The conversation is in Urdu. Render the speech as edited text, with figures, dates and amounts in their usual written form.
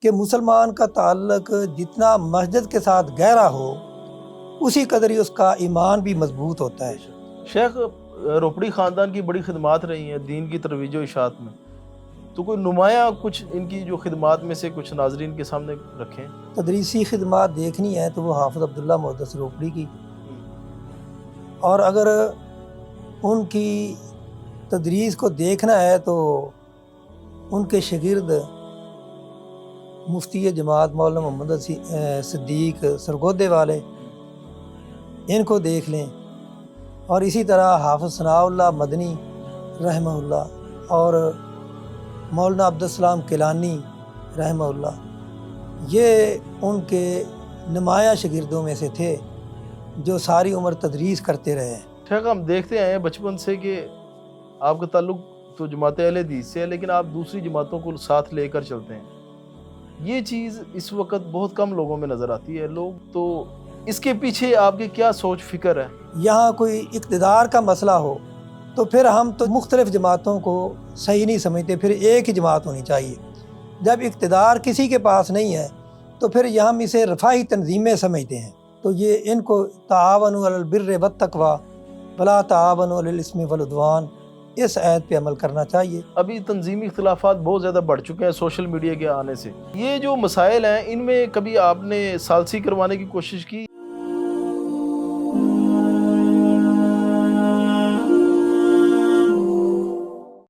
کہ مسلمان کا تعلق جتنا مسجد کے ساتھ گہرا ہو اسی قدر ہی اس کا ایمان بھی مضبوط ہوتا ہے۔ شیخ، روپڑی خاندان کی بڑی خدمات رہی ہیں دین کی ترویج و اشاعت میں، تو کوئی نمایاں کچھ ان کی جو خدمات میں سے کچھ ناظرین کے سامنے رکھیں؟ تدریسی خدمات دیکھنی ہے تو وہ حافظ عبداللہ محدث روپڑی کی، اور اگر ان کی تدریس کو دیکھنا ہے تو ان کے شاگرد مفتی جماعت مولانا محمد صدیق سرگودے والے، ان کو دیکھ لیں، اور اسی طرح حافظ ثناء اللہ مدنی رحمہ اللہ اور مولانا عبدالسلام کیلانی رحمہ اللہ، یہ ان کے نمایاں شاگردوں میں سے تھے جو ساری عمر تدریس کرتے رہے ہیں۔ شیخ، ہم دیکھتے آئے ہیں بچپن سے کہ آپ کا تعلق تو جماعت اہل حدیث سے ہے، لیکن آپ دوسری جماعتوں کو ساتھ لے کر چلتے ہیں۔ یہ چیز اس وقت بہت کم لوگوں میں نظر آتی ہے، لوگ تو اس کے پیچھے آپ کی کیا سوچ فکر ہے؟ یہاں کوئی اقتدار کا مسئلہ ہو تو پھر ہم تو مختلف جماعتوں کو صحیح نہیں سمجھتے، پھر ایک ہی جماعت ہونی چاہیے۔ جب اقتدار کسی کے پاس نہیں ہے تو پھر یہ ہم اسے رفاہی تنظیمیں سمجھتے ہیں، تو یہ ان کو تعاونوا علی البر والتقوی ولا تعاونوا علی الاثم والعدوان، اس آیت پہ عمل کرنا چاہیے۔ ابھی تنظیمی اختلافات بہت زیادہ بڑھ چکے ہیں سوشل میڈیا کے آنے سے، یہ جو مسائل ہیں ان میں کبھی آپ نے ثالثی کروانے کی کوشش کی؟